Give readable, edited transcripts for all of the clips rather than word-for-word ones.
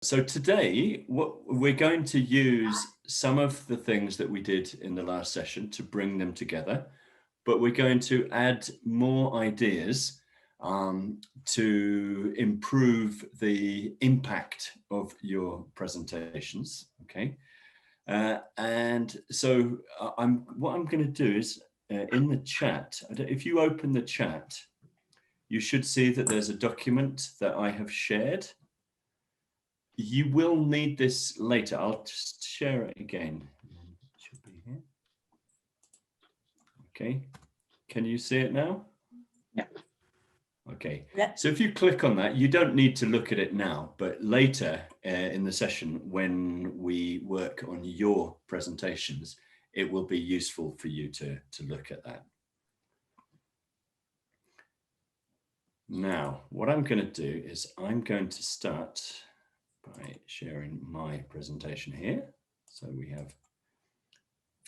So today, what we're going to use some of the things that we did in the last session to bring them together, but we're going to add more ideas to improve the impact of your presentations. Okay, and so what I'm going to do is in the chat. If you open the chat, you should see that there's a document that I have shared. You will need this later. I'll just share it again. It should be here. Okay. Can you see it now? Yeah. Okay. Yeah. So if you click on that, you don't need to look at it now, but later in the session, when we work on your presentations, it will be useful for you to look at that. Now, what I'm going to do is I'm going to start by sharing my presentation here. So we have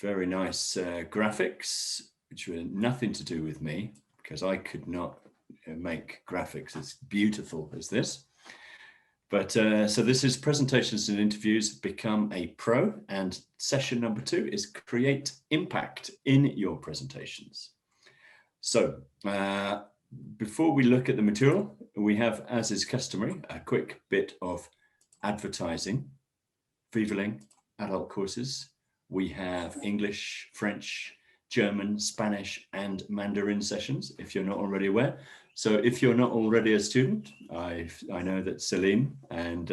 very nice graphics, which were nothing to do with me because I could not make graphics as beautiful as this. But so this is presentations and interviews, become a pro, and session number 2 is create impact in your presentations. So before we look at the material, we have, as is customary, a quick bit of advertising. VivaLing adult courses. We have English, French, German, Spanish, and Mandarin sessions, if you're not already aware. So if you're not already a student, I know that Celine and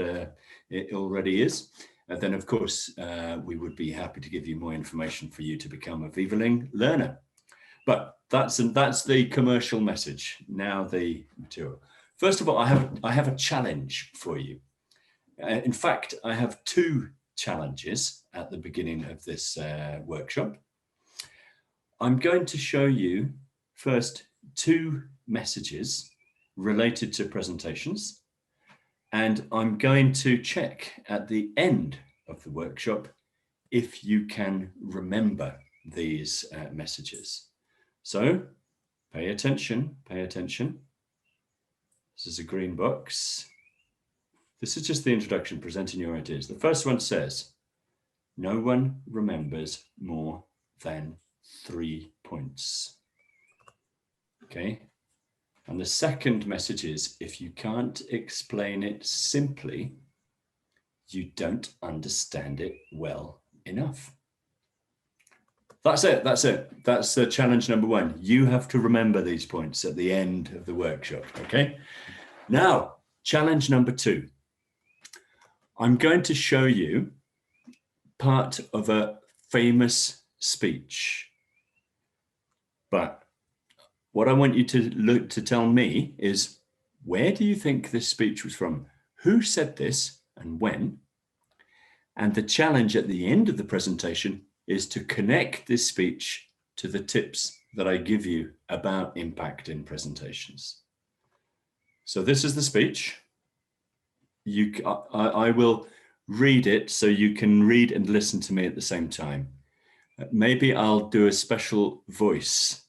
it already is. And then, of course, we would be happy to give you more information for you to become a VivaLing learner. But that's the commercial message. Now the material. First of all, I have a challenge for you. In fact, I have 2 challenges at the beginning of this workshop. I'm going to show you first 2 messages related to presentations, and I'm going to check at the end of the workshop if you can remember these messages. So pay attention, pay attention. This is a green box. This is just the introduction, presenting your ideas. The first one says, no one remembers more than 3 points. Okay. And the second message is, if you can't explain it simply, you don't understand it well enough. That's it. That's it. That's challenge number 1. You have to remember these points at the end of the workshop. Okay. Now, challenge number 2. I'm going to show you part of a famous speech. But what I want you to tell me is, where do you think this speech was from? Who said this and when? And the challenge at the end of the presentation is to connect this speech to the tips that I give you about impact in presentations. So this is the speech. I will read it so you can read and listen to me at the same time. Maybe I'll do a special voice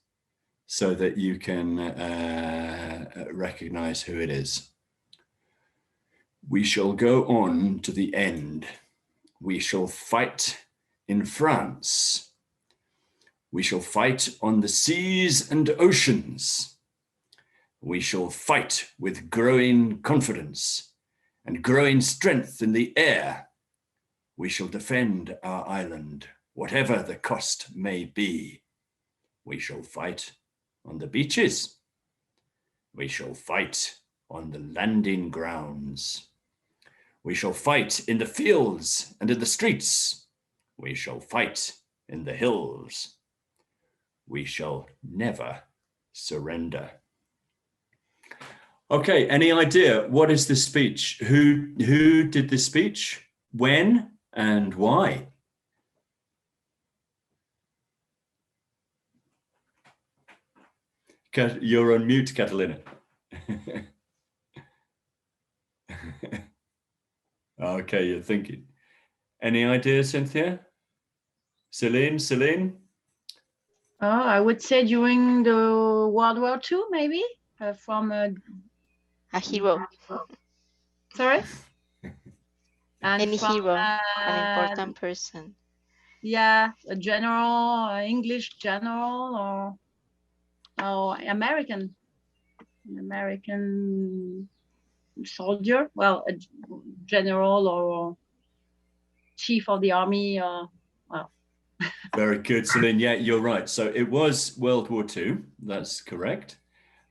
so that you can recognize who it is. We shall go on to the end. We shall fight in France. We shall fight on the seas and oceans. We shall fight with growing confidence and growing strength in the air. We shall defend our island, whatever the cost may be. We shall fight on the beaches. We shall fight on the landing grounds. We shall fight in the fields and in the streets. We shall fight in the hills. We shall never surrender. Okay, any idea what is this speech? Who did this speech? When and why? You're on mute, Catalina. Okay, you're thinking. Any idea, Cynthia? Celine? Oh, I would say during the World War II, maybe, from a hero. Sorry? And Any from, hero, an important person. yeah, a general, English general, or American, an American soldier. Well, a general or chief of the army. Well. Very good, Celine. Yeah, you're right. So it was World War II. That's correct.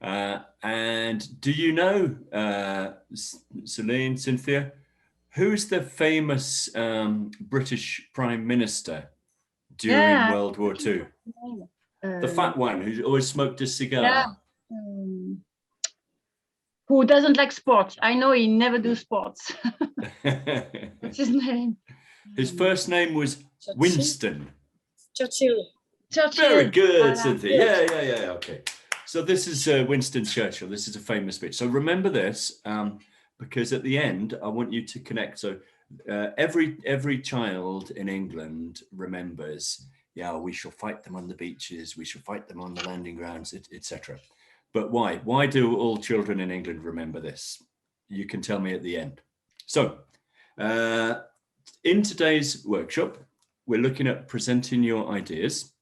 And do you know, Celine, Cynthia, who's the famous British Prime Minister during World War II? The fat one who always smoked a cigar. Yeah. Who doesn't like sports? I know he never do sports. What's his name? His first name was Churchill. Winston. Churchill. Very good, Cynthia. Yeah. Okay. So this is Winston Churchill. This is a famous speech. So remember this, because at the end, I want you to connect. So every child in England remembers, yeah, we shall fight them on the beaches, we shall fight them on the landing grounds, etc. But why? Why do all children in England remember this? You can tell me at the end. So in today's workshop, we're looking at presenting your ideas.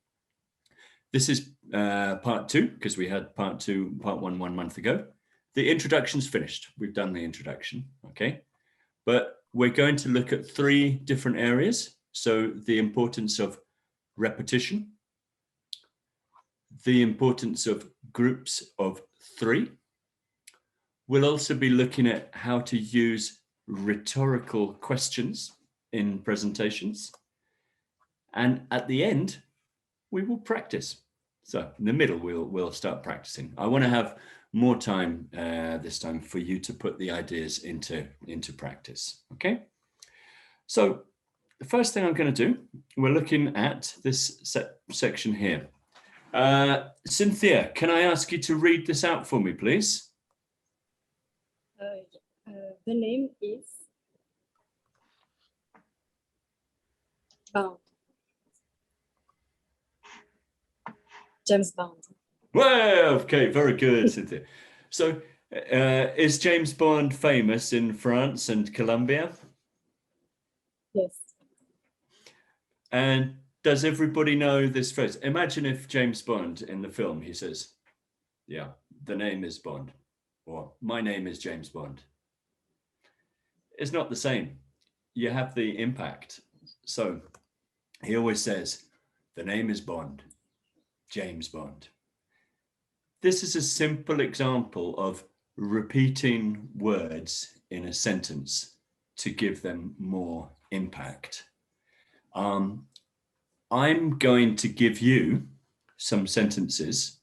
This is part 2, because we had part 1 month ago. The introduction's finished. We've done the introduction, okay? But we're going to look at 3 different areas. So the importance of repetition, the importance of groups of 3. We'll also be looking at how to use rhetorical questions in presentations. And at the end, we will practice. So in the middle, we'll start practicing. I want to have more time this time for you to put the ideas into practice, okay? So the first thing I'm going to do, we're looking at this section here. Cynthia, can I ask you to read this out for me, please? The name is Bond. James Bond. Well, okay, very good, Cynthia. So is James Bond famous in France and Colombia? Yes. And does everybody know this phrase? Imagine if James Bond in the film, he says, yeah, the name is Bond, or my name is James Bond. It's not the same. You have the impact. So he always says, the name is Bond, James Bond. This is a simple example of repeating words in a sentence to give them more impact. I'm going to give you some sentences,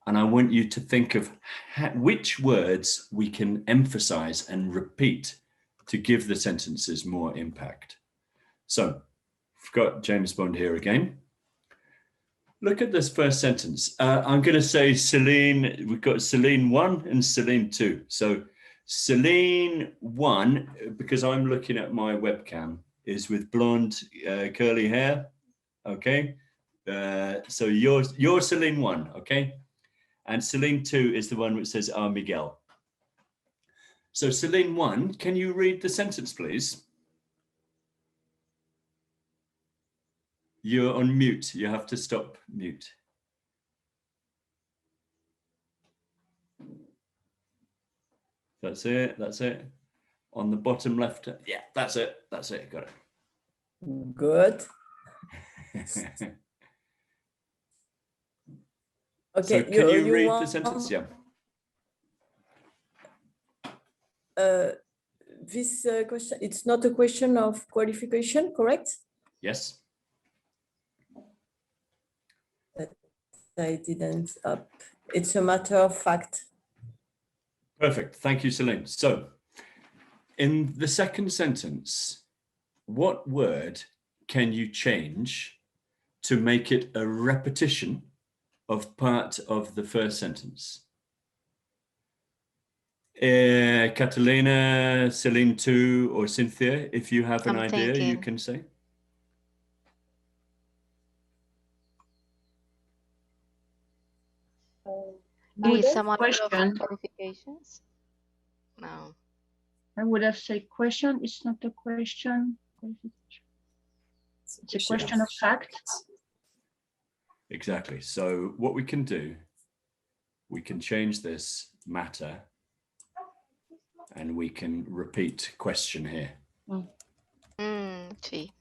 and I want you to think of which words we can emphasize and repeat to give the sentences more impact. So I've got James Bond here again. Look at this first sentence. I'm going to say Celine, we've got Celine 1 and Celine 2. So Celine 1, because I'm looking at my webcam, is with blonde curly hair. Okay. So you're Celine 1, okay? And Celine 2 is the one which says, Miguel. So Celine 1, can you read the sentence, please? You're on mute. You have to stop mute. That's it. That's it. On the bottom left. Yeah, that's it. That's it. Got it. Good. Okay. So can you read the sentence? Yeah. This question, it's not a question of qualification, correct? Yes. I didn't up. It's a matter of fact. Perfect. Thank you, Celine. So in the second sentence, what word can you change to make it a repetition of part of the first sentence? Catalina, Celine 2, or Cynthia, if you have an idea, thinking. You can say. Need some other qualifications? No. I would have said question. It's not a question. It's a question of fact. Exactly. So what we can do, we can change this matter and we can repeat question here. Sí.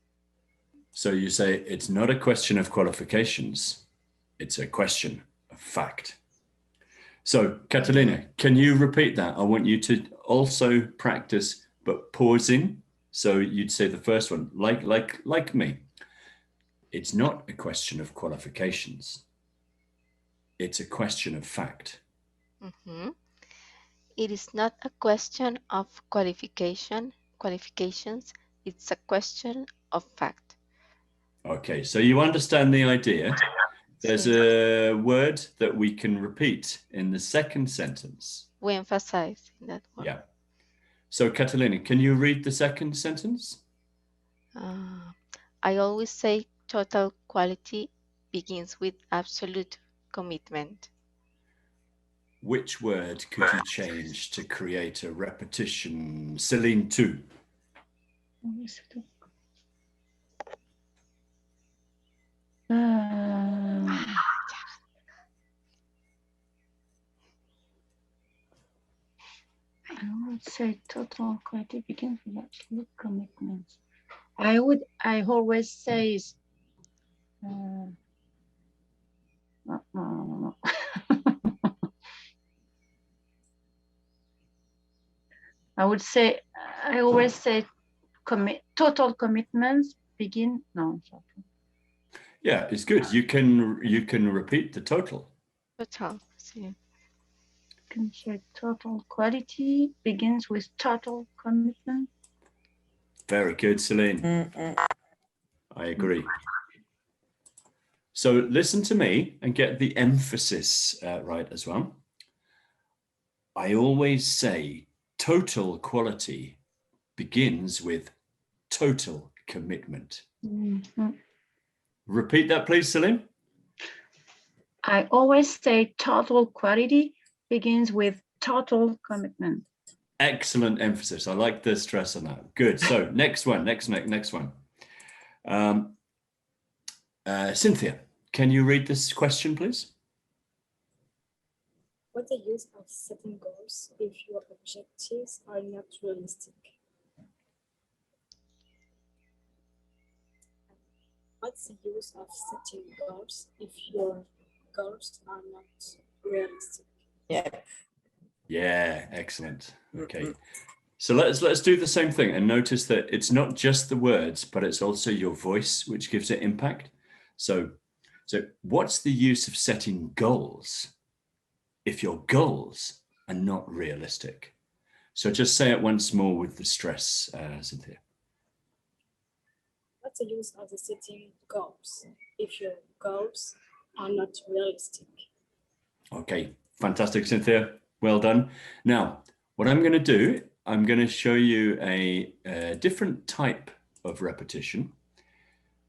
So you say it's not a question of qualifications, it's a question of fact. So Catalina, can you repeat that? I want you to also practice, but pausing. So you'd say the first one, like me. It's not a question of qualifications. It's a question of fact. It is not a question of qualifications. It's a question of fact. Okay, so you understand the idea. There's a word that we can repeat in the second sentence. We emphasize in that word. Yeah. So Catalina, can you read the second sentence? I always say total quality begins with absolute commitment. Which word could you change to create a repetition? Celine, too. I would say total quality begins with absolute commitment. I always say no. I always say total commitments begin. No. Yeah, it's good. You can repeat the total. Total. Sí. Can say total quality begins with total commitment. Very good, Celine. I agree. So listen to me and get the emphasis right as well. I always say total quality begins with total commitment. Repeat that, please, Celine. I always say total quality begins with total commitment. Excellent emphasis. I like the stress on that. Good. So next one. Cynthia, can you read this question, please? What's the use of setting goals if your objectives are not realistic? What's the use of setting goals if your goals are not realistic? Yeah, excellent. Okay. So let's do the same thing and notice that it's not just the words, but it's also your voice which gives it impact. So what's the use of setting goals if your goals are not realistic? So just say it once more with the stress, Cynthia. What's the use of the setting goals if your goals are not realistic? Okay, fantastic, Cynthia. Well done. Now, what I'm going to do, I'm going to show you a different type of repetition.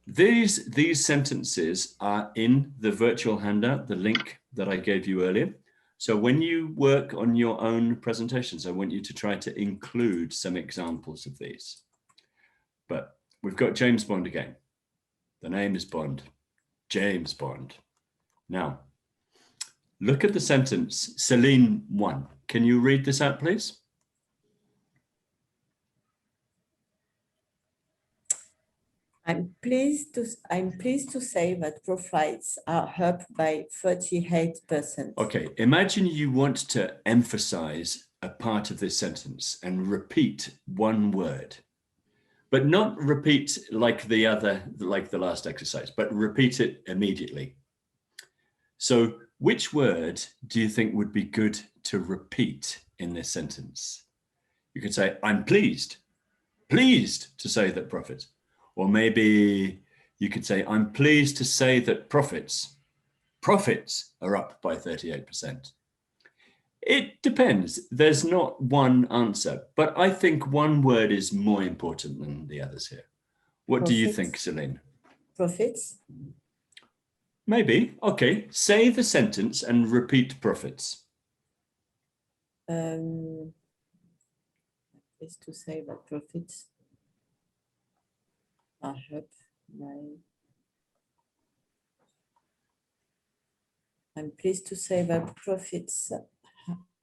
These sentences are in the virtual handout, the link that I gave you earlier. So when you work on your own presentations, I want you to try to include some examples of these. But we've got James Bond again. The name is Bond. James Bond. Now, look at the sentence, Celine 1. Can you read this out, please? I'm pleased to say that profits are up by 38%. Okay, imagine you want to emphasize a part of this sentence and repeat one word, but not repeat like the last exercise, but repeat it immediately. So which word do you think would be good to repeat in this sentence? You could say, I'm pleased to say that profits. Or maybe you could say, I'm pleased to say that profits are up by 38%. It depends. There's not one answer, but I think one word is more important than the others here. What do you think, Celine? Profits. Maybe. Okay. Say the sentence and repeat profits. pleased to say that profits are up by. I'm pleased to say that profits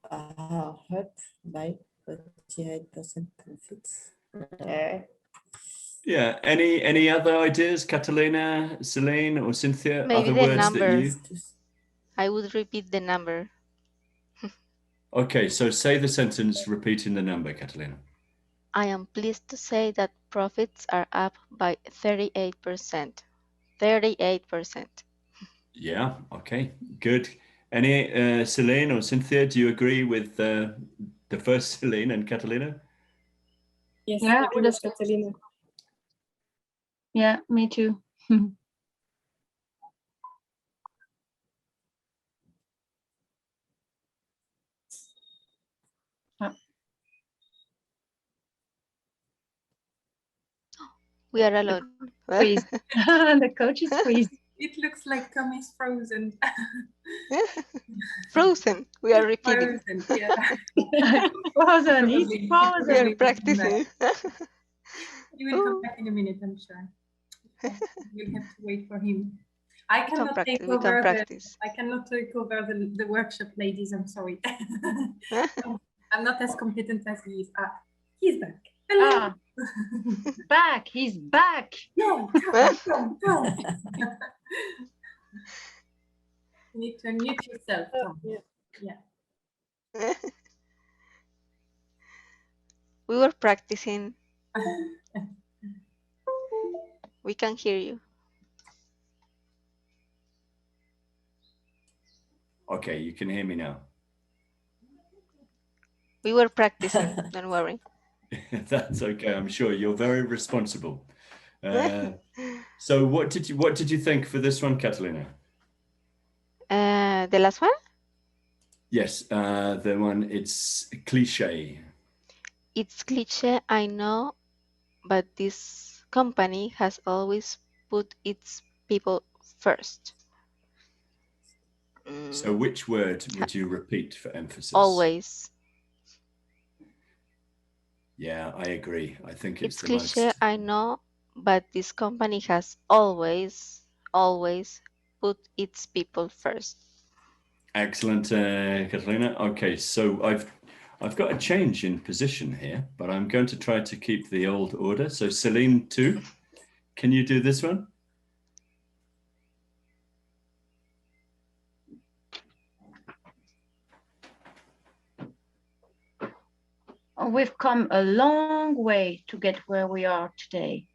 are up by 48% profits. Yeah. Any other ideas, Catalina, Celine, or Cynthia? Maybe Other the words that number. you? I would repeat the number. Okay, so say the sentence repeating the number, Catalina. I am pleased to say that profits are up by 38%. 38%. Yeah. Okay. Good. Any Celine or Cynthia? Do you agree with the first Celine and Catalina? Yes, Yeah, I agree with Catalina. Yeah, me too. We are alone. Freeze. The coach is freeze. It looks like Tom is frozen. Frozen. We are repeating. Frozen, yeah. Frozen. He's Probably. We frozen. are practicing. He will come back in a minute, I'm sure. We'll have to wait for him. I cannot take We can over practice. I cannot take over the workshop, ladies. I'm sorry. I'm not as competent as he is. He's back. Hello. Ah, back. He's back. No, come. You need to unmute yourself, Tom. Yeah. We were practicing. We can hear you. Okay, you can hear me now. We were practicing. Don't worry. That's okay. I'm sure you're very responsible. So what did you think for this one, Catalina? The last one? Yes, the one, it's cliche. It's cliche, I know, but this company has always put its people first. So which word would you repeat for emphasis? Always. Yeah, I agree. I think it's the cliche, most... I know, but this company has always put its people first. Excellent, Catalina. Okay, so I've got a change in position here, but I'm going to try to keep the old order. So Celine 2, can you do this one? We've come a long way to get where we are today.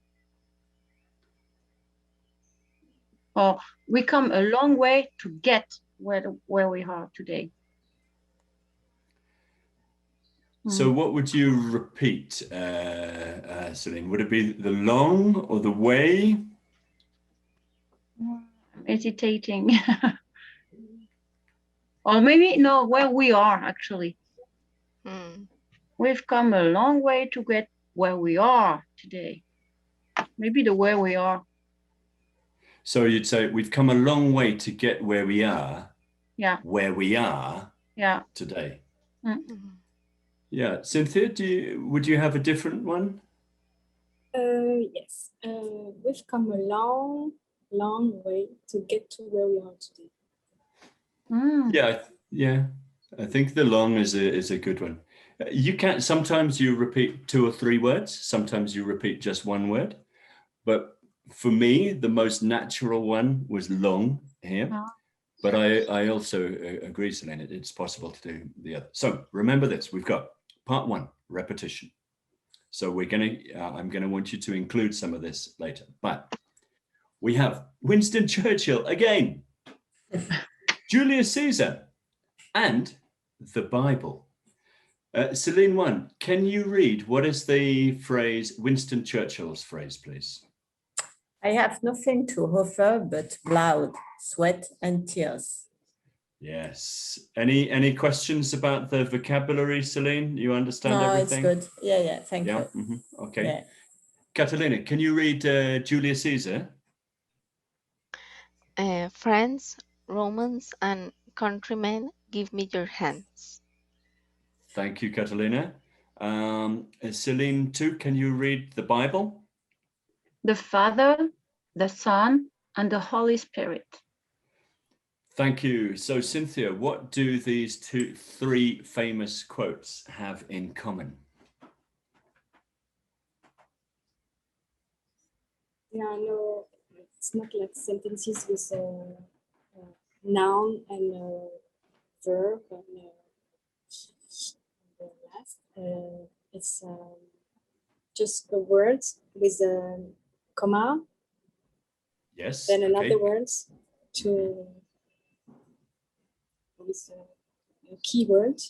Or we come a long way to get where we are today. So what would you repeat, Celine? Would it be the long or the way? I'm hesitating. Or maybe, no, where we are actually. We've come a long way to get where we are today. Maybe the where we are. So you'd say we've come a long way to get where we are. Yeah. Where we are. Yeah. Today. Mm-hmm. Yeah, Cynthia, would you have a different one? Yes. We've come a long way to get to where we are today. Yeah. I think the long is a good one. You can sometimes you repeat 2 or 3 words. Sometimes you repeat just one word. But for me, the most natural one was long here. But I also agree, Celine, it's possible to do the other. So remember this, we've got part 1, repetition. So I'm gonna want you to include some of this later. But we have Winston Churchill again, Julius Caesar, and the Bible. Celine 1, can you read what is the phrase, Winston Churchill's phrase, please? I have nothing to offer but blood, sweat, and tears. Yes. Any questions about the vocabulary, Celine? You understand everything? No, it's good. Yeah, thank you. Mm-hmm. Okay. Yeah. Catalina, can you read Julius Caesar? Friends, Romans, and countrymen, give me your hands. Thank you, Catalina. Celine, too, can you read the Bible? The Father, the Son, and the Holy Spirit. Thank you. So, Cynthia, what do these three famous quotes have in common? Yeah, no, it's not like sentences with a noun and a verb and the last. It's just the words with a comma. Yes. Then another okay. words to with a keyword.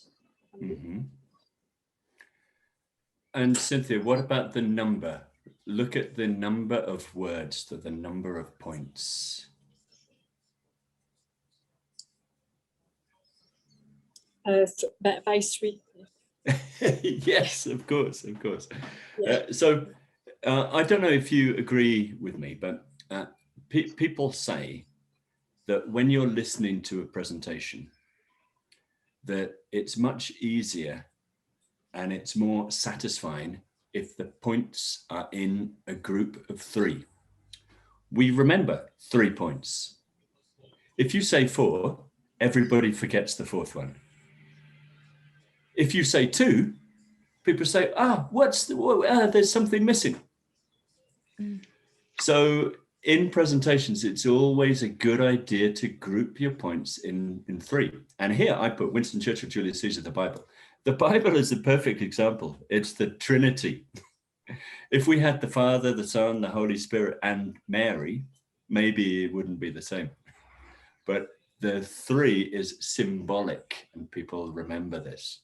Mm-hmm. And Cynthia, what about the number? Look at the number of words, to the number of points. By three. Yes, of course, of course. Yeah. I don't know if you agree with me, but people say that when you're listening to a presentation, that it's much easier and it's more satisfying if the points are in a group of three. We remember 3 points. If you say 4, everybody forgets the fourth one. If you say 2, people say, there's something missing. So in presentations, it's always a good idea to group your points in 3. And here I put Winston Churchill, Julius Caesar, the Bible. The Bible is the perfect example. It's the Trinity. If we had the Father, the Son, the Holy Spirit, and Mary, maybe it wouldn't be the same. But the 3 is symbolic, and people remember this.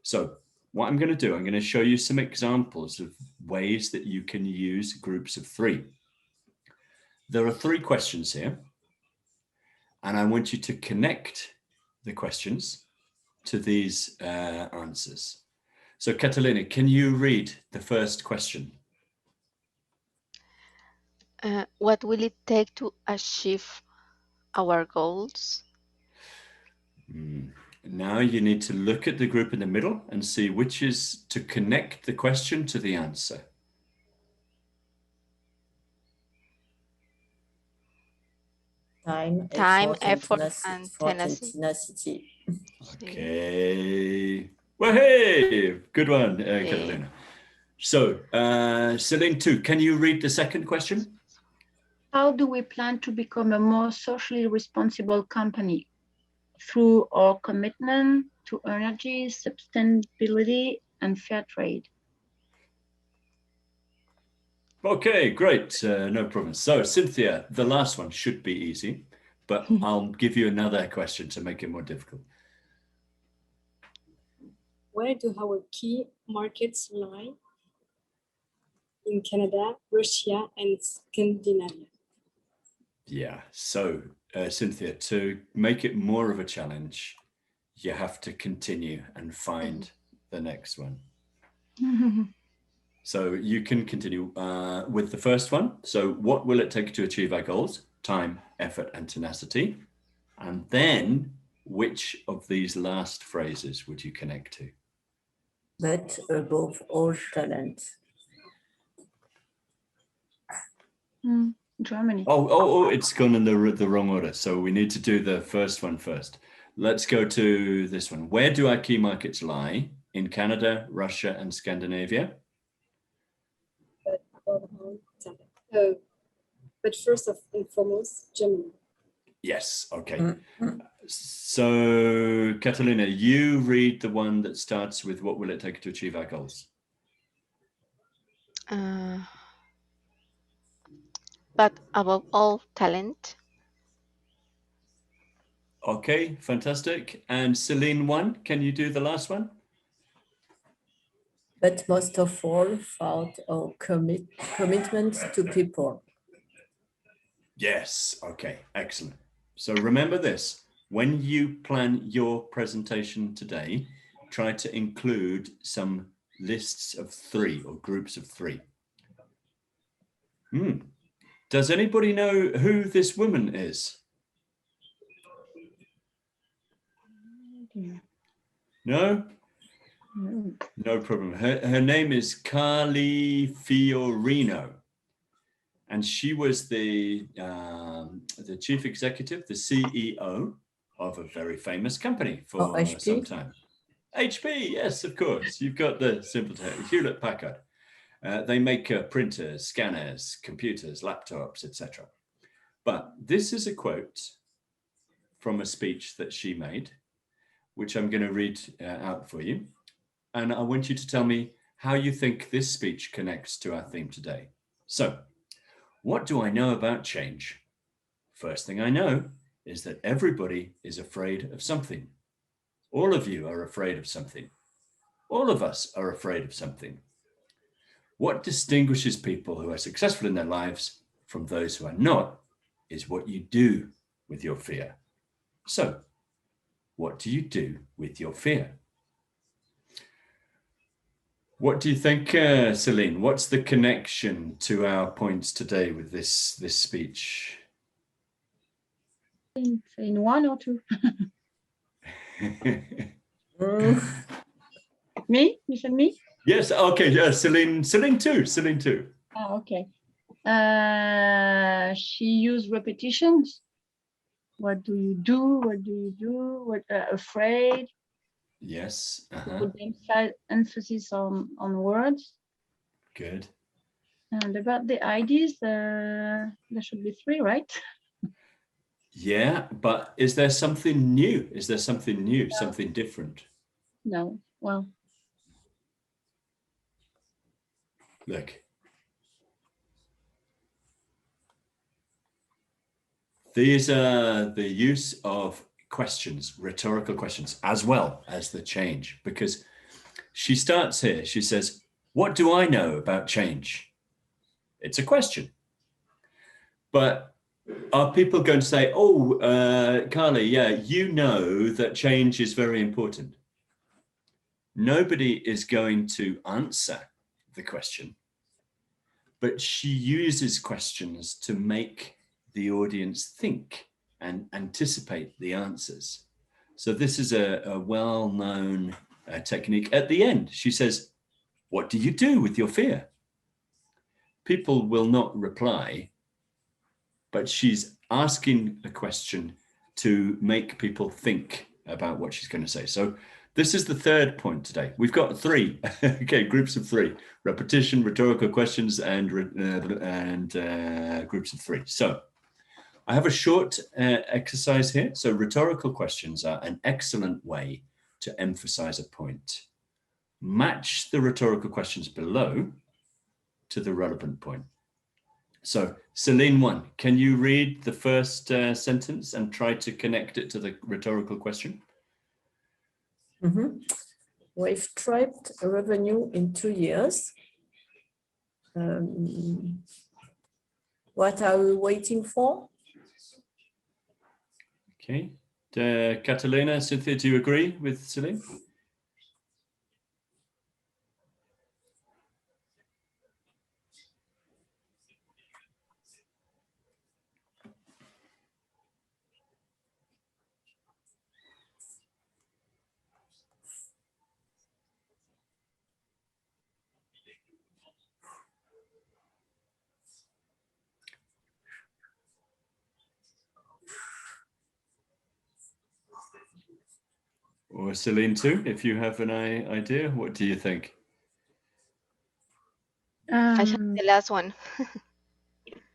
So what I'm going to do, I'm going to show you some examples of ways that you can use groups of 3. There are 3 questions here, and I want you to connect the questions to these answers. So Catalina, can you read the first question? What will it take to achieve our goals? Now you need to look at the group in the middle and see which is to connect the question to the answer. Time, effort, and tenacity. Okay. Well, hey, good one, Catalina. So, Celine, too, can you read the second question? How do we plan to become a more socially responsible company? Through our commitment to energy, sustainability, and fair trade. Okay, great. No problem. So, Cynthia, the last one should be easy, but I'll give you another question to make it more difficult. Where do our key markets lie? In Canada, Russia, and Scandinavia. Yeah, so Cynthia, to make it more of a challenge, you have to continue and find the next one. So you can continue with the first one. So what will it take to achieve our goals? Time, effort, and tenacity. And then which of these last phrases would you connect to? But above all talent. Germany. Oh, it's gone in the wrong order. So we need to do the first one first. Let's go to this one. Where do our key markets lie? In Canada, Russia, and Scandinavia? But first and foremost, Germany. Yes, okay. So, Catalina, you read the one that starts with what will it take to achieve our goals? But above all, talent. Okay, fantastic. And Celine, one, can you do the last one? But most of all, found our commitment to people. Yes, okay, excellent. So remember this, when you plan your presentation today, try to include some lists of 3 or groups of 3. Does anybody know who this woman is? No? No problem. Her name is Carly Fiorino, and she was the chief executive, the CEO of a very famous company for some time. HP, yes, of course. You've got the simple term, Hewlett Packard. They make printers, scanners, computers, laptops, etc. But this is a quote from a speech that she made, which I'm going to read out for you. And I want you to tell me how you think this speech connects to our theme today. So, what do I know about change? First thing I know is that everybody is afraid of something. All of you are afraid of something. All of us are afraid of something. What distinguishes people who are successful in their lives from those who are not is what you do with your fear. So, what do you do with your fear? What do you think, Celine? What's the connection to our points today with this speech? In one or two? Me? You said me? Yes. Okay. Yeah. Celine too. Celine too. Ah, okay. She used repetitions. What do you do? What do you do? What afraid? Yes. Put emphasis on words. Good. And about the ideas, there should be 3, right? Yeah, but is there something new? Is there something new, something different? No. Well. Look. These are the use of questions, rhetorical questions, as well as the change, because she starts here. She says, what do I know about change? It's a question. But are people going to say, oh, Carly, yeah, you know that change is very important? Nobody is going to answer the question, but she uses questions to make the audience think and anticipate the answers. So this is a well-known technique. At the end, she says, what do you do with your fear? People will not reply, but she's asking a question to make people think about what she's going to say. So this is the third point today. We've got 3, okay, groups of 3, repetition, rhetorical questions, and groups of 3. So I have a short exercise here. So rhetorical questions are an excellent way to emphasize a point. Match the rhetorical questions below to the relevant point. So Celine 1, can you read the first sentence and try to connect it to the rhetorical question? We've tripled revenue in 2 years. What are we waiting for? Okay. Catalina, Cynthia, do you agree with Celine? Or Celine too, if you have an idea, what do you think? I have the last one.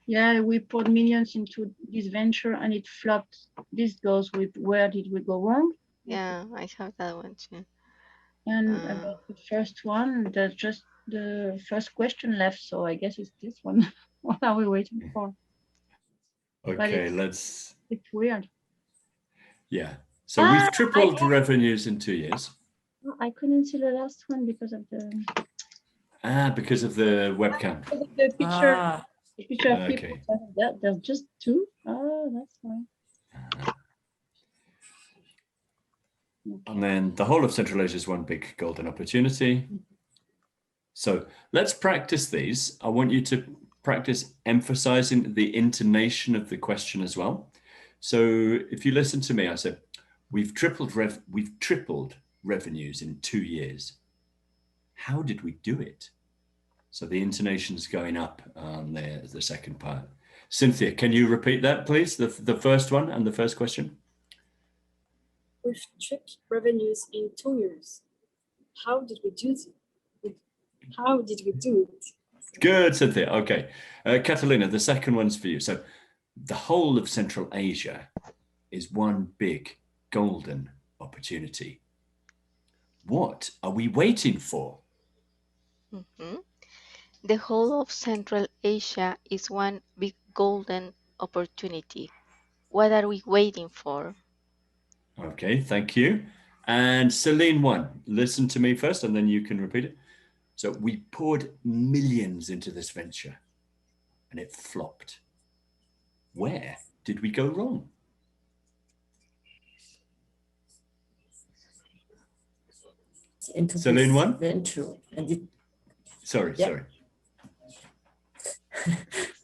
Yeah, we poured millions into this venture and it flopped. This goes with where did we go wrong? Yeah, I have that one too. And about the first one, there's just the first question left, so I guess it's this one. What are we waiting for? Okay, it's weird. Yeah. So we've tripled revenues in 2 years. I couldn't see the last one because of the because of the webcam. The picture. The picture of people. Okay. There's just 2. Oh, that's fine. And then the whole of Central Asia is one big golden opportunity. So let's practice these. I want you to practice emphasizing the intonation of the question as well. So if you listen to me, I said, we've tripled revenues in 2 years. how did we do it? So the intonation's going up there as the second part. Cynthia, can you repeat that, please? The first one and the first question. We've tripled revenues in 2 years. How did we do it? How did we do it? Good, Cynthia. Okay. Catalina, the second one's for you. So the whole of Central Asia is one big golden opportunity. What are we waiting for? The whole of Central Asia is one big golden opportunity. What are we waiting for? Okay, thank you. And Celine 1, listen to me first and then you can repeat it. So we poured millions into this venture and it flopped. Where did we go wrong? Into Celine this 1? venture, and it, Sorry.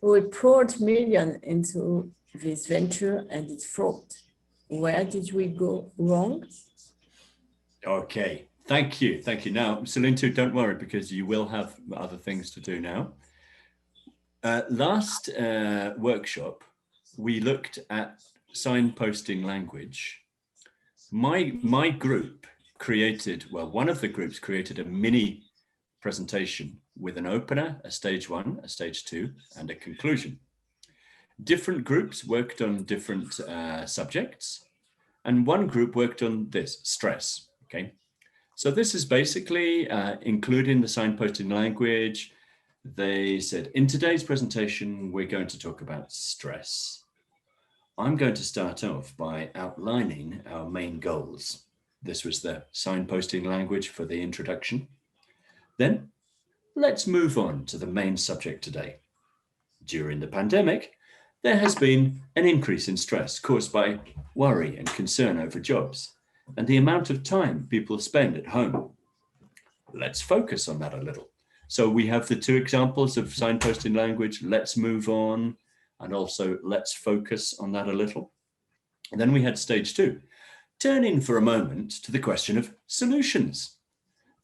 we poured millions into this venture and it flopped. Where did we go wrong? Okay, thank you. Now, Celine 2, don't worry because you will have other things to do now. Last workshop, we looked at signposting language. My group created, well, one of the groups created a mini presentation with an opener, a stage 1, a stage 2, and a conclusion. Different groups worked on different subjects, and one group worked on this, stress, okay? So this is basically including the signposting language. They said, in today's presentation, we're going to talk about stress. I'm going to start off by outlining our main goals. This was the signposting language for the introduction. Then let's move on to the main subject today. During the pandemic, there has been an increase in stress caused by worry and concern over jobs and the amount of time people spend at home. Let's focus on that a little. So we have the 2 examples of signposting language, let's move on, and also let's focus on that a little. And then we had stage 2, turning for a moment to the question of solutions.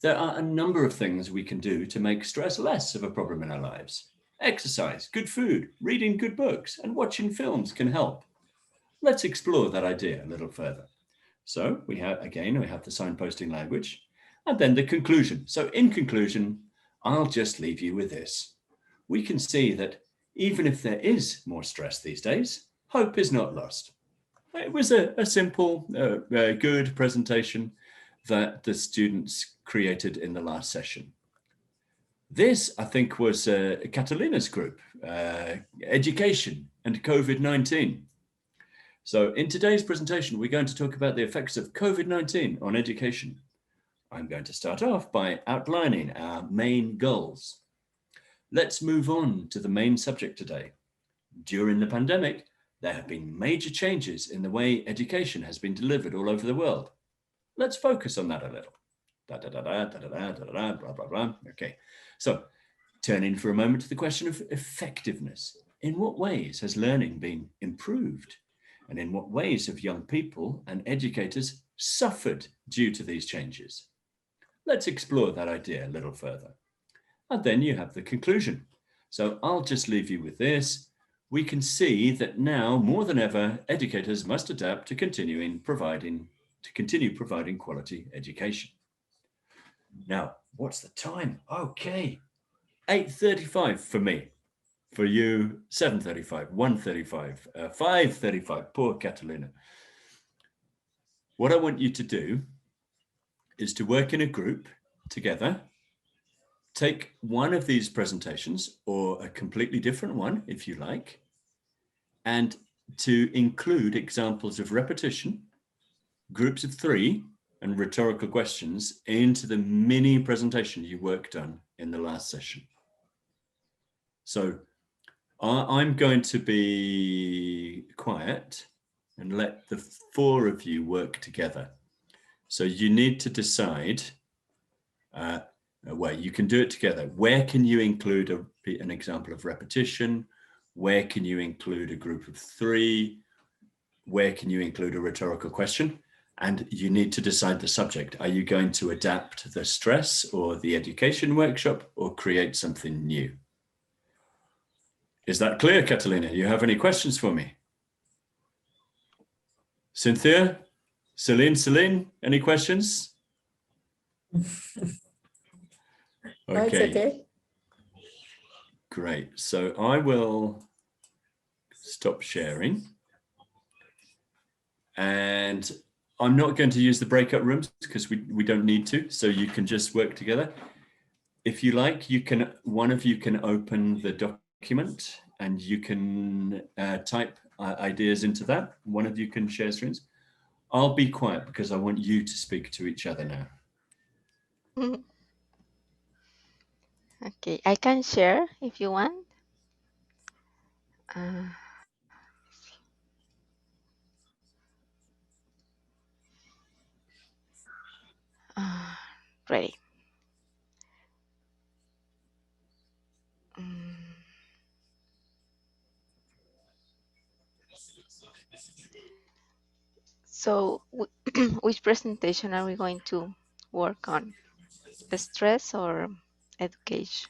There are a number of things we can do to make stress less of a problem in our lives. Exercise, good food, reading good books, and watching films can help. Let's explore that idea a little further. So we have the signposting language and then the conclusion. So in conclusion, I'll just leave you with this. We can see that even if there is more stress these days, hope is not lost. It was a simple, good presentation that the students created in the last session. This, I think, was Catalina's group, education and COVID-19. So in today's presentation, we're going to talk about the effects of COVID-19 on education. I'm going to start off by outlining our main goals. Let's move on to the main subject today. During the pandemic, there have been major changes in the way education has been delivered all over the world. Let's focus on that a little. Blah, blah, blah. Okay, so turning for a moment to the question of effectiveness. In what ways has learning been improved? And in what ways have young people and educators suffered due to these changes? Let's explore that idea a little further. And then you have the conclusion. So I'll just leave you with this. We can see that now more than ever, educators must adapt to continue providing quality education. Now, what's the time? Okay, 8:35 for me. For you, 7:35, 1:35, 5:35, poor Catalina. What I want you to do is to work in a group together, take one of these presentations or a completely different one, if you like, and to include examples of repetition, groups of 3, and rhetorical questions into the mini presentation you worked on in the last session. So I'm going to be quiet and let the 4 of you work together. So you need to decide where you can do it together. Where can you include an example of repetition? Where can you include a group of 3? Where can you include a rhetorical question? And you need to decide the subject. Are you going to adapt the stress or the education workshop or create something new? Is that clear, Catalina? You have any questions for me? Cynthia? Celine, any questions? Oh, it's okay. Great. So I will stop sharing. And I'm not going to use the breakout rooms because we don't need to. So you can just work together. If you like, one of you can open the document and you can type ideas into that. One of you can share screens. I'll be quiet because I want you to speak to each other now. Okay, I can share if you want. Ready. So, which presentation are we going to work on? Stress or education?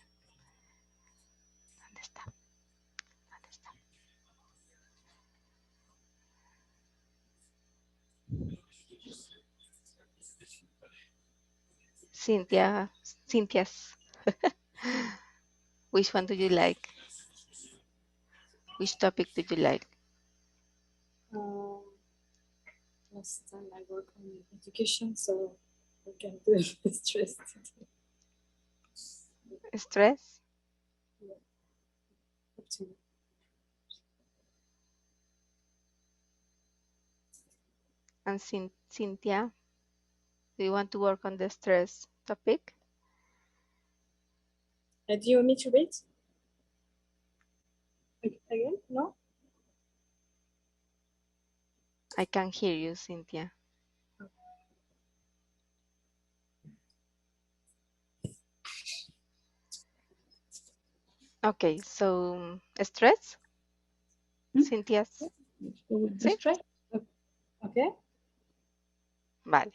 Cynthia's. Which one do you like? Which topic do you like? Last time I work on education, so we can do stress. Stress? Yeah. Up to you. And Cynthia, do you want to work on the stress topic? Do you want me to read? Again? No? I can hear you, Cynthia. Okay, so stress? Cynthia's. ¿Sí? Stress? Okay. Vale.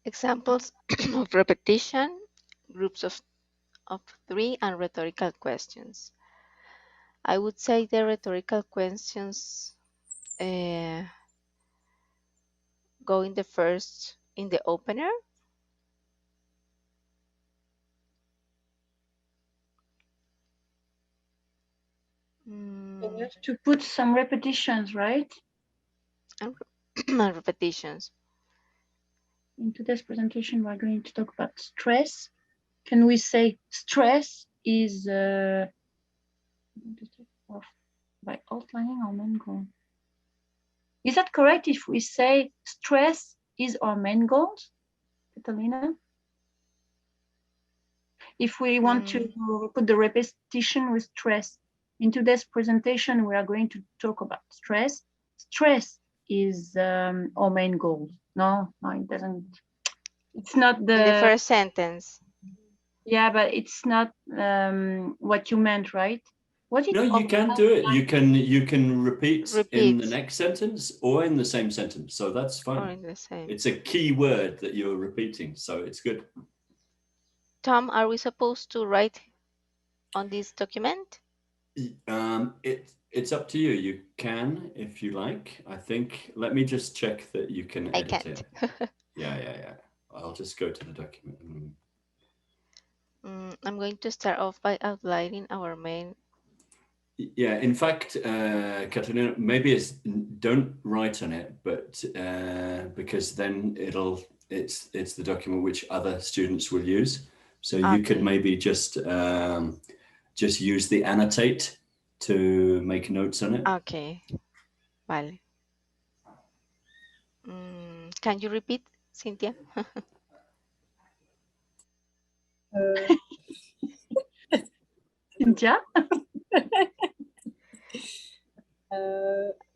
Examples of repetition, groups of 3, and rhetorical questions. I would say the rhetorical questions go in the opener. You have to put some repetitions, right? And repetitions. In today's presentation, we're going to talk about stress. Can we say stress is by outlining our main goal? Is that correct if we say stress is our main goals, Catalina? If we want to put the repetition with stress, in today's presentation, we are going to talk about stress. Stress is our main goal. No, it doesn't. It's not In the first sentence. Yeah, but it's not what you meant, right? No, you can do it. You can repeat in the next sentence or in the same sentence. So that's fine. Or in the same. It's a key word that you're repeating, so it's good. Tom, are we supposed to write on this document? It's up to you. You can if you like. I think, let me just check that you can edit it. Yeah. I'll just go to the document. I'm going to start off by outlining our main. Yeah, in fact, Catalina, maybe don't write on it, but because then it's the document which other students will use. So you could maybe just use the annotate to make notes on it. Okay, vale. Can you repeat, Cynthia? Cynthia?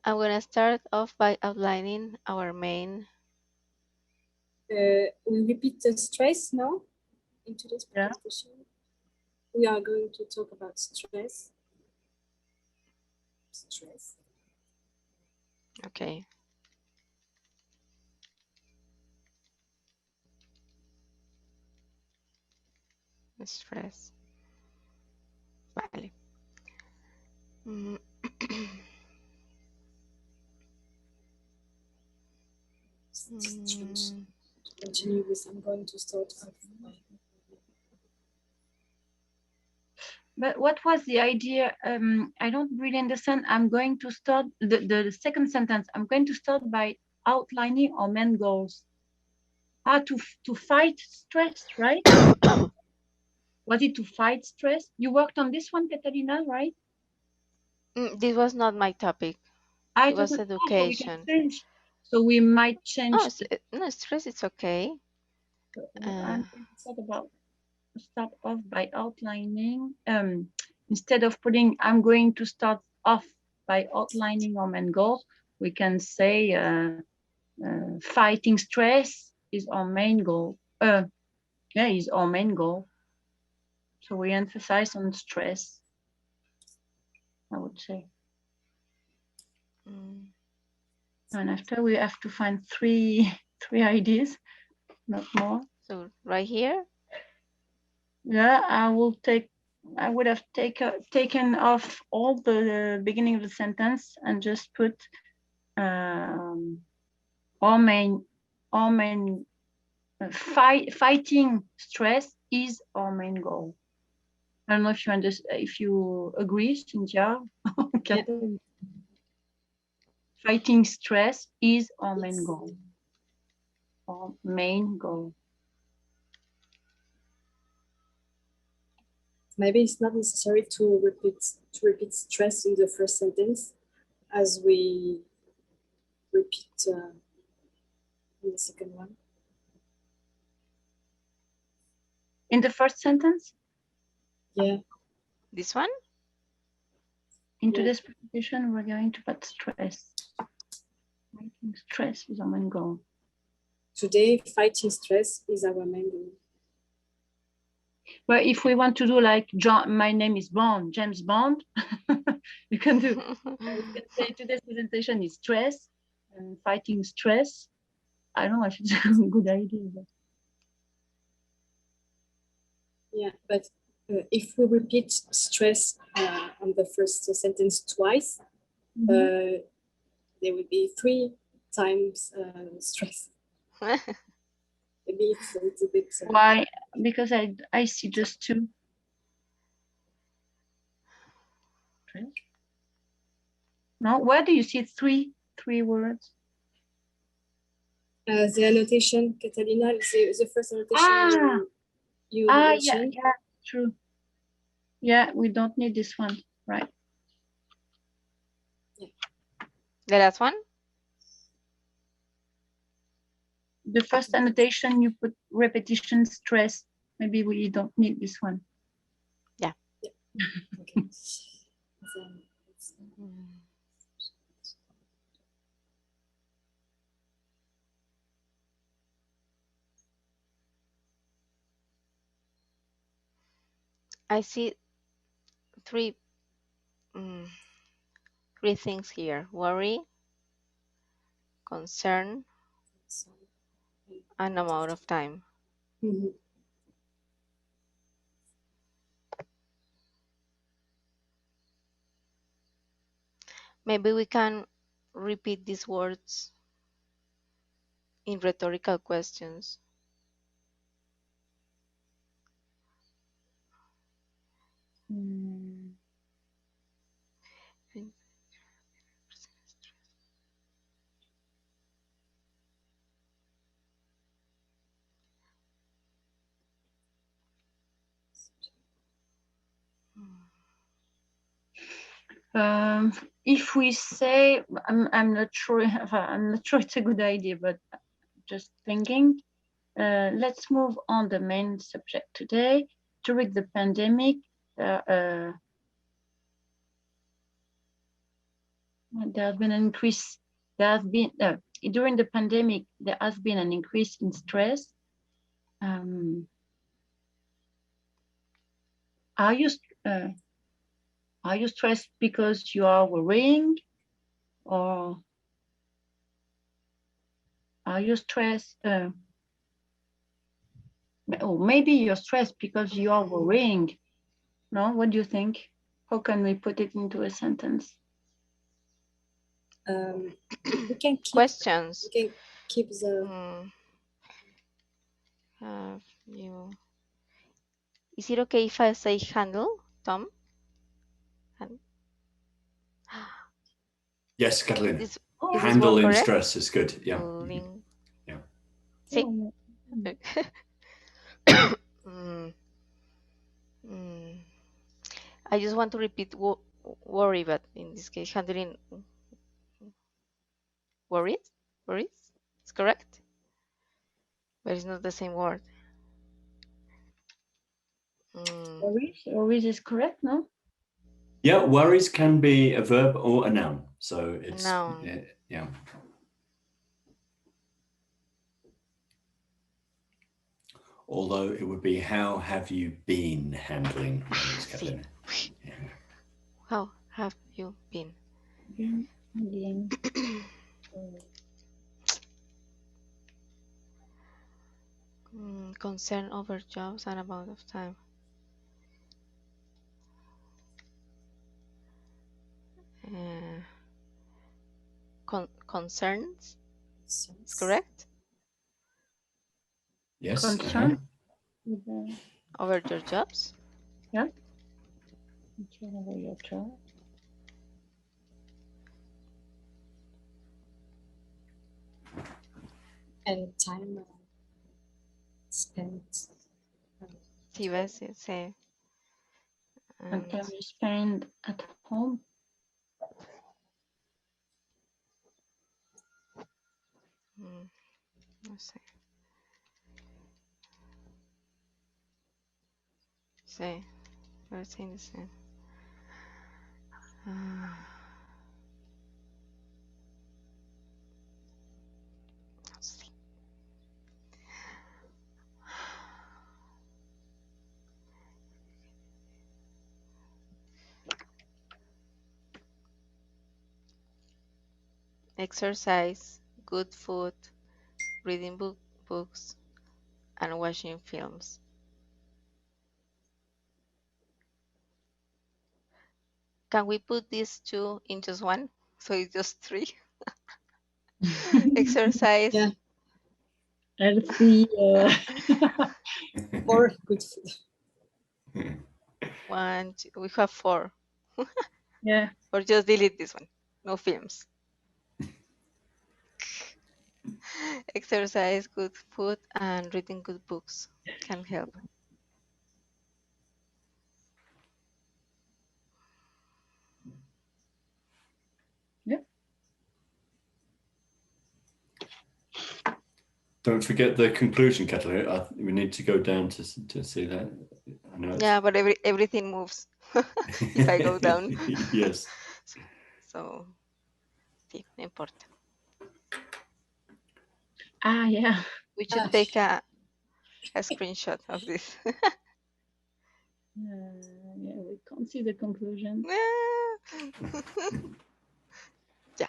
I'm going to start off by outlining our main. We repeat the stress now into this presentation. we are going to talk about stress. Stress. Okay. Stress. Vale. Stress. To continue with, I'm going to start off by. But what was the idea? I don't really understand. I'm going to start the second sentence. I'm going to start by outlining our main goals. To fight stress, right? Was it to fight stress? You worked on this one, Catalina, right? This was not my topic. It was was education. So we might change. Oh, no, stress, it's okay. I'm going to start off by outlining. Instead of putting, I'm going to start off by outlining our main goals, we can say fighting stress is our main goal. Is our main goal. So we emphasize on stress, I would say. And after we have to find three ideas, not more. So right here? Yeah, I would have taken off all the beginning of the sentence and just put fighting stress is our main goal. I don't know if you understand, if you agree, Cynthia. Okay. Yeah. Fighting stress is our main goal. Our main goal. Maybe it's not necessary to repeat stress in the first sentence, as we repeat in the second one. In the first sentence? Yeah. This one? Into this presentation, we're going to put stress. Fighting stress is our main goal. Today, fighting stress is our main goal. But if we want to do like John, my name is Bond, James Bond, you can do. You can say today's presentation is stress and fighting stress. I don't know if it's a good idea. But... Yeah, but if we repeat stress on the first sentence twice, there will be 3 times stress. Maybe it's a little bit. Why? Because I see just 2. No, where do you see 3 words? The annotation, Catalina, the first annotation you mentioned. Yeah, true. Yeah, we don't need this one, right? Yeah. The last one? The first annotation, you put repetition, stress. Maybe we don't need this one. Yeah. Okay. I see 3 things here: worry, concern, and amount of time. Maybe we can repeat these words in rhetorical questions. If we say, I'm not sure. I'm not sure it's a good idea, but just thinking. Let's move on the main subject today. During the pandemic, there has been an increase. During the pandemic, there has been an increase in stress. Are you stressed because you are worrying, or are you stressed? Or maybe you're stressed because you are worrying. No, what do you think? How can we put it into a sentence? We can keep Questions. We can keep the Have you? Is it okay if I say handle, Tom? Yes, Catalina. This Handle word in correct? stress is good. Yeah. Handling. Yeah. See? I just want to repeat worry, but in this case, handling worries. It's correct, but it's not the same word. Worries is correct, no? Yeah, worries can be a verb or a noun. So it's Noun. yeah. Although it would be, how have you been handling worries, Catalina? Yeah. How have you been? Concern over jobs and amount of time. Concerns. Is correct? Yes. Concern. Over your jobs. Yeah. Concern over your job. And time spent. Sí, ves, sí. And time you spend at home. No sé. Sí, we're saying the same. Sí. Exercise, good food, reading books, and watching films. Can we put these two in just one? So it's just three. Exercise. Yeah. Healthy. Or good food. One, two, we have four. Yeah. Or just delete this one. No films. Exercise, good food, and reading good books can help. Yeah. Don't forget the conclusion, Catalina. We need to go down to see that. I know Yeah, but everything moves if I go down. Yes. So, sí, no importa. Yeah. We should take a screenshot of this. Yeah, we can't see the conclusion. Yeah.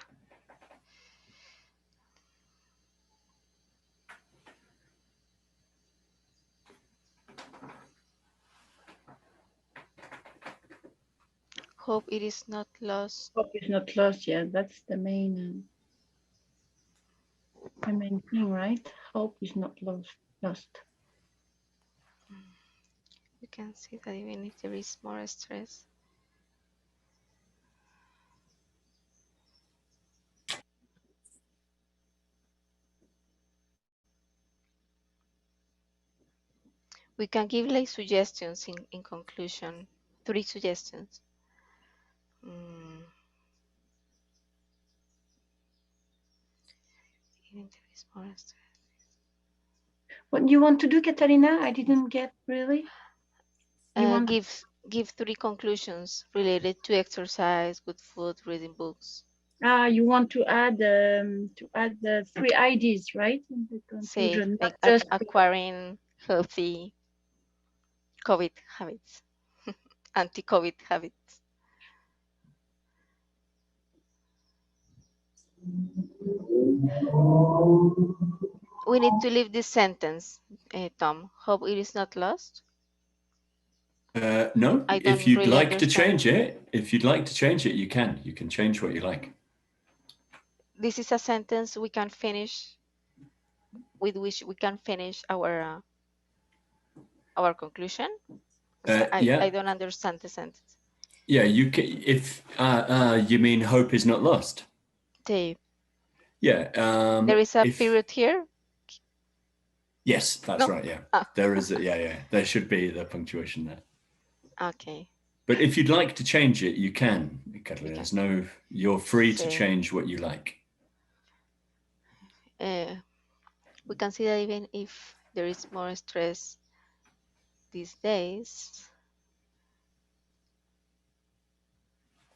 Hope it is not lost. Hope is not lost. Yeah, that's the main thing, right? Hope is not lost. You can see that even if there is more stress. We can give like suggestions in conclusion. 3 suggestions. Even there is more stress. What do you want to do, Katarina? I didn't get really. Give 3 conclusions related to exercise, good food, reading books. You want to add the 3 ideas, right? In the conclusion, like acquiring healthy COVID habits. anti-COVID habits. We need to leave this sentence, Tom. Hope it is not lost. No, I don't if you'd really like to understand. change it, you can. You can change what you like. This is a sentence we can finish, with which we can finish our conclusion. Yeah. I don't understand the sentence. Yeah, you can. If you mean hope is not lost. Yeah. There is a period here. Yes, that's right. Yeah, there is. Yeah. There should be the punctuation there. Okay. But if you'd like to change it, you can, Catalina. There's no. You're free to change what you like. We can see that even if there is more stress these days,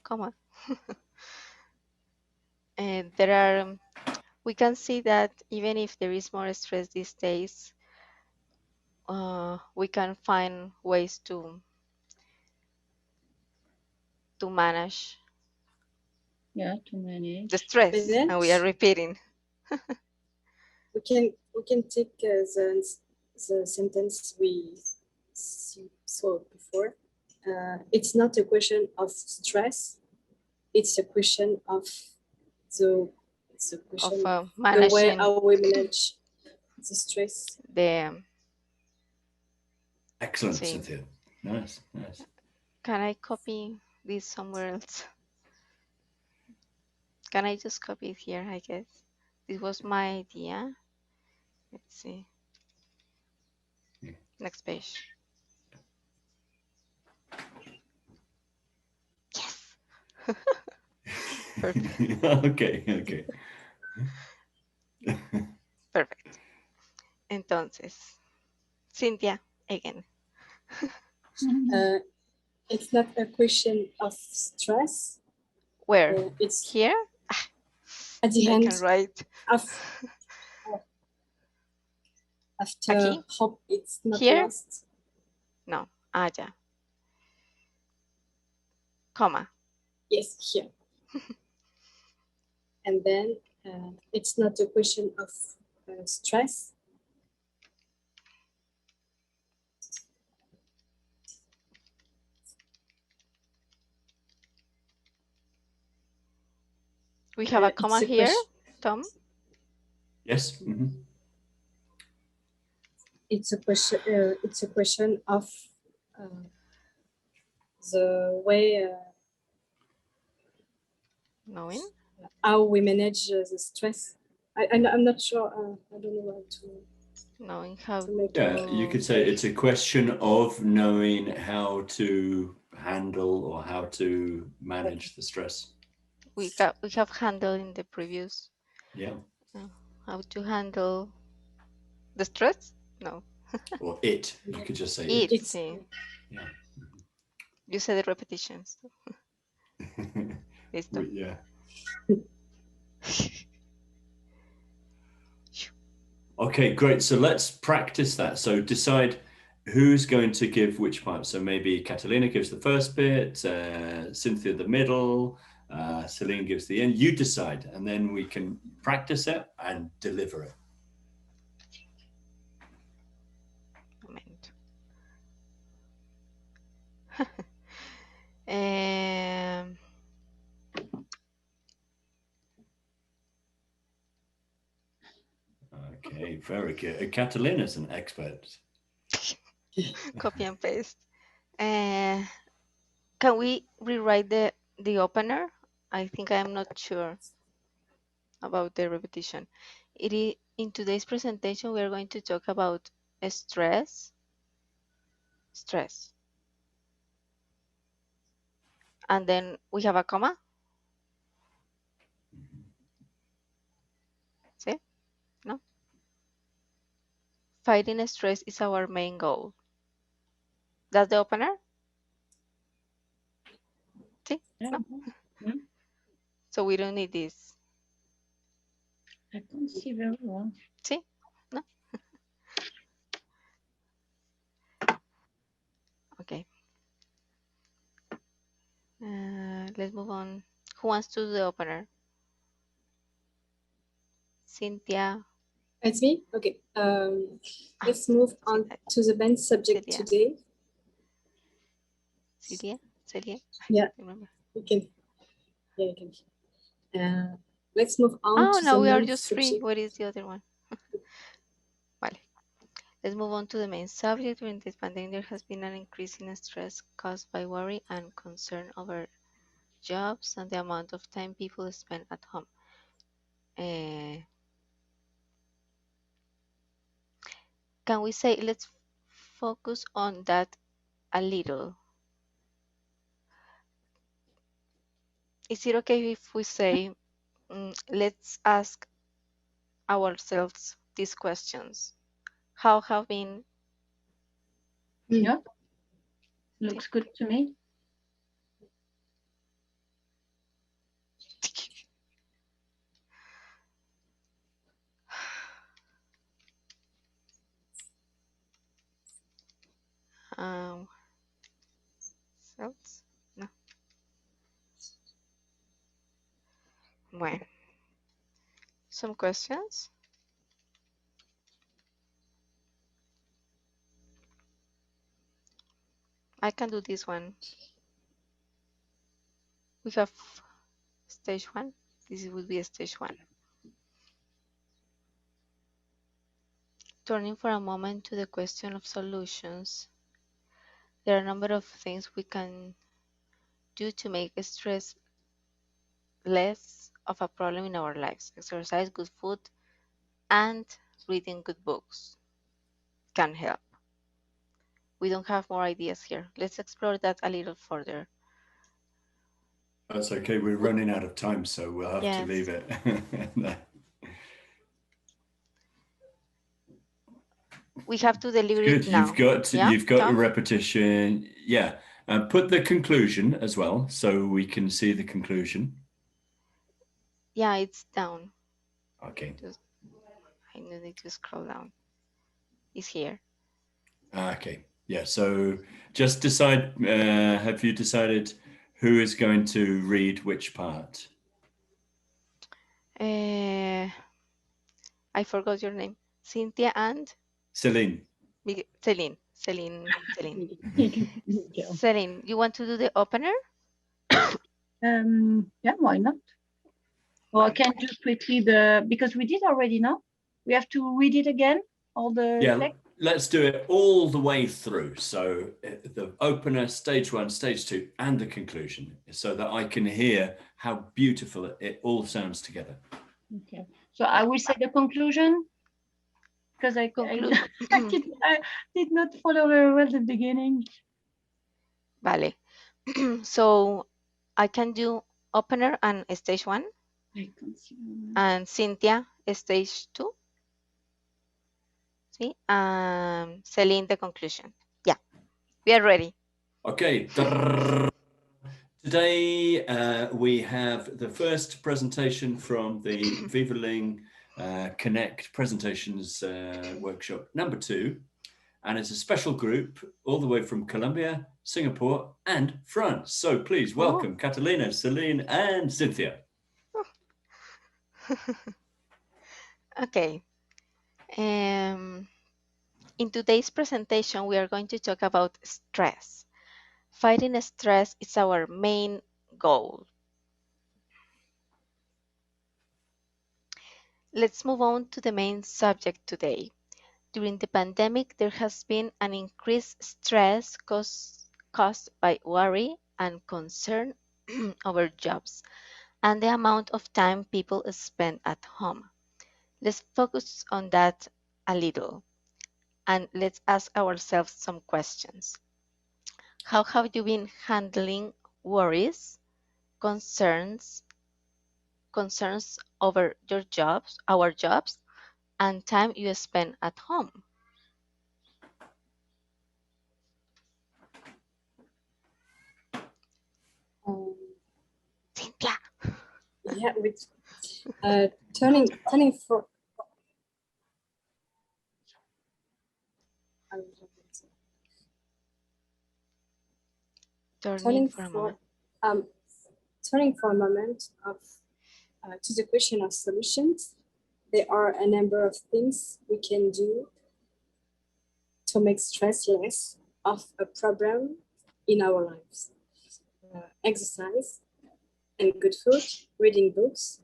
come on. And there are. We can see that even if there is more stress these days, we can find ways to manage. Yeah, to manage the stress, and we are repeating. we can take the sentence we saw before. It's not a question of stress. It's a question of the way how we manage the stress. Excellent, Cynthia. Nice. Can I copy this somewhere else? Can I just copy it here, I guess? This was my idea. Let's see. Next page. Yes. Perfect. Okay. Perfect. Entonces, Cynthia, again. It's not a question of stress. Where? It's here? At the I end can write. After Aquí? Hope it's not Here? lost. No, allá. Comma. Yes, here. And then it's not a question of stress. We have a comma here, Tom? Yes. Mm-hmm. It's a question of the way knowing how we manage the stress. I'm not sure. I don't know how to. Knowing how to make you could say it's a question of knowing how to handle or how to manage the stress. We have handled in the previous. Yeah. How to handle the stress? No. Or it. You could just say it. it. Sí. Yeah. You said the repetitions. Listo. Yeah. Okay, great. So let's practice that. So decide who's going to give which part. So maybe Catalina gives the first bit, Cynthia the middle, Celine gives the end. You decide, and then we can practice it and deliver it. Moment. Okay, very good. Catalina's an expert. Copy and paste. Can we rewrite the opener? I think I'm not sure about the repetition. In today's presentation, we are going to talk about stress. And then we have a comma. See? No? Fighting stress is our main goal. That's the opener? See? No? Mm-hmm. So we don't need this. I can't see very well. See? No? Okay. let's move on. Who wants to do the opener? Cynthia. It's me? Okay. Let's move on to the main subject Celia. today. Celia? Yeah. Remember. You can. Yeah, you can. Let's move on Oh, to no, the we are main just three. subject. What is the other one? Vale. Let's move on to the main subject. During this pandemic, there has been an increase in stress caused by worry and concern over jobs and the amount of time people spend at home. Can we say, let's focus on that a little? Is it okay if we say, let's ask ourselves these questions? How have been? Yeah, looks good to me. Selves? No. Bueno. Some questions? I can do this one. We have stage 1. This will be a stage 1. Turning for a moment to the question of solutions, there are a number of things we can do to make stress less of a problem in our lives. Exercise, good food, and reading good books can help. We don't have more ideas here. Let's explore that a little further. That's okay. We're running out of time, so we'll have to leave it. We have to deliver Good. it now. You've got a repetition. Yeah. Put the conclusion as well, so we can see the conclusion. Yeah, it's down. Okay. I need to scroll down. It's here. Okay. Yeah. So just decide. Have you decided who is going to read which part? I forgot your name. Cynthia and Celine. Celine. Celine, you want to do the opener? Yeah, why not? Well, I can do quickly because we did already, no? We have to read it again, all the text? Let's do it all the way through. So the opener, stage 1, stage 2, and the conclusion, so that I can hear how beautiful it all sounds together. Okay. So I will say the conclusion because I did not follow very well the beginning. Vale. So I can do opener and stage 1. And Cynthia, stage 2. See? Celine, the conclusion. Yeah, we are ready. Okay. Today we have the first presentation from the VivaLing Connect presentations workshop number 2. And it's a special group all the way from Colombia, Singapore, and France. So please welcome Catalina, Celine, and Cynthia. Okay. In today's presentation, we are going to talk about stress. Fighting stress is our main goal. Let's move on to the main subject today. During the pandemic, there has been an increased stress caused by worry and concern over jobs and the amount of time people spend at home. Let's focus on that a little and let's ask ourselves some questions. How have you been handling worries, concerns over your jobs, our jobs, and time you spend at home? Cynthia. Yeah, with turning for. Turning for a moment. turning for a moment to the question of solutions, there are a number of things we can do to make stress less of a problem in our lives. Exercise and good food, reading books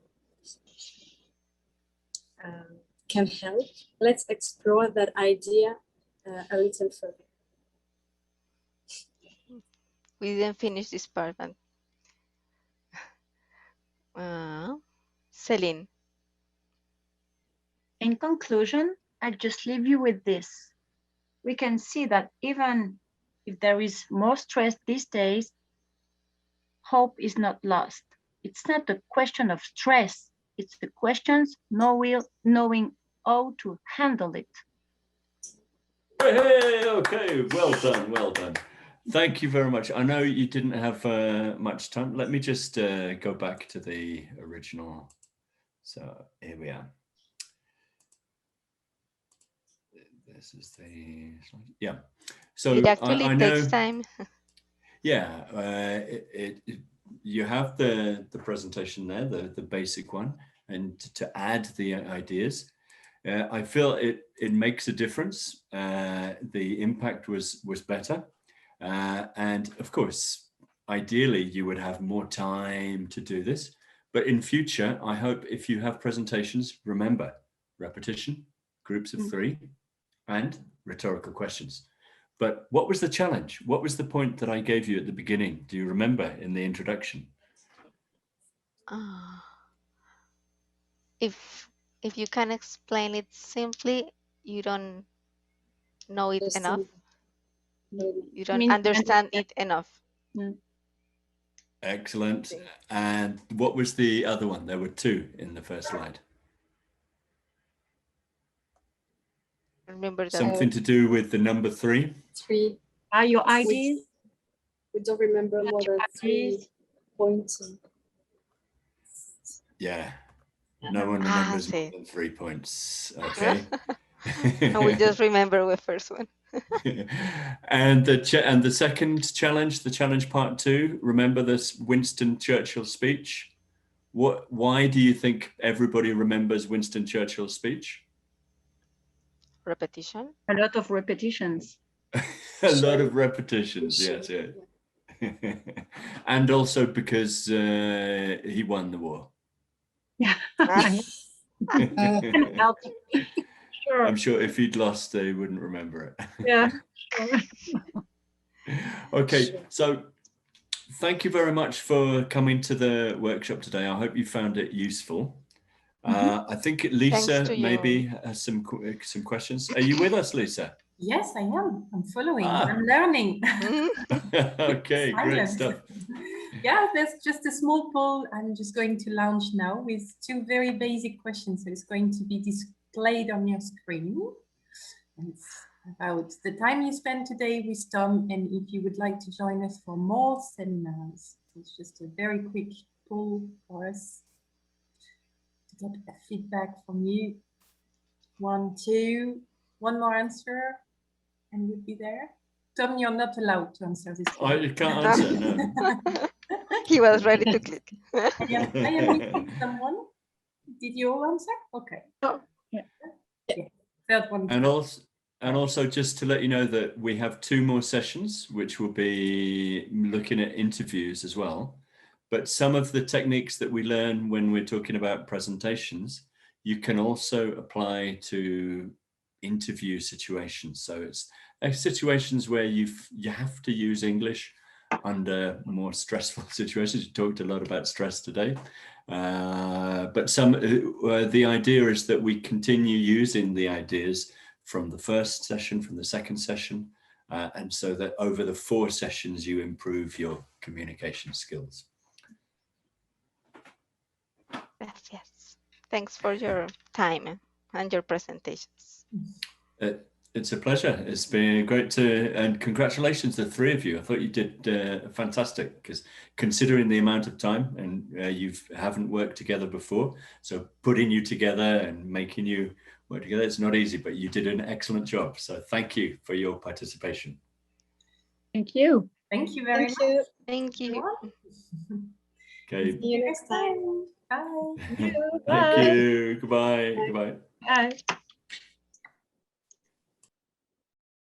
can help. Let's explore that idea a little further. We didn't finish this part, but Celine. In conclusion, I just leave you with this. We can see that even if there is more stress these days, hope is not lost. It's not a question of stress. It's the questions knowing how to handle it. Hey, okay, well done, well done. Thank you very much. I know you didn't have much time. Let me just go back to the original. So here we are. This is the slide. Yeah. So It actually I know, takes time. Yeah, you have the presentation there, the basic one, and to add the ideas. I feel it makes a difference. The impact was better. And of course, ideally, you would have more time to do this. But in future, I hope if you have presentations, remember repetition, groups of 3, and rhetorical questions. But what was the challenge? What was the point that I gave you at the beginning? Do you remember in the introduction? If you can explain it simply, you don't know it enough. You don't understand it enough. Excellent. And what was the other one? There were 2 in the first slide. Remember that. Something to do with the number 3. 3. Are your IDs? We don't remember more than 3 points. Yeah. No one remembers more than 3 points. Okay. And we just remember the first one. And the second challenge, the challenge part 2, remember this Winston Churchill speech? Why do you think everybody remembers Winston Churchill's speech? Repetition. A lot of repetitions. A lot of repetitions, yes, yeah. And also because he won the war. Yeah. Sure. I'm sure if he'd lost, they wouldn't remember it. Yeah. Okay, so thank you very much for coming to the workshop today. I hope you found it useful. I think Lisa maybe has some questions. Are you with us, Lisa? Yes, I am. I'm following. I'm learning. Okay, great stuff. Yeah, there's just a small poll I'm just going to launch now with 2 very basic questions. So it's going to be displayed on your screen. And it's about the time you spent today with Tom, and if you would like to join us for more seminars. It's just a very quick poll for us to get a feedback from you. 1, 2, one more answer, and you'd be there. Tom, you're not allowed to answer this one. I can't answer, no. He was ready to click. I am missing someone. Did you all answer? Okay. Oh, yeah. Third one. And also just to let you know that we have 2 more sessions, which will be looking at interviews as well. But some of the techniques that we learn when we're talking about presentations, you can also apply to interview situations. So it's situations where you have to use English under more stressful situations. You talked a lot about stress today, but the idea is that we continue using the ideas from the first session, from the second session, and so that over the 4 sessions you improve your communication skills. Yes. Thanks for your time and your presentations. It's a pleasure. It's been great and congratulations to the 3 of you. I thought you did fantastic, because considering the amount of time, and you haven't worked together before, so putting you together and making you work together, it's not easy, but you did an excellent job. So thank you for your participation. Thank you. Thank you very much. Thank you. Okay. See you next time. Bye. Thank you. Goodbye. Goodbye. Bye.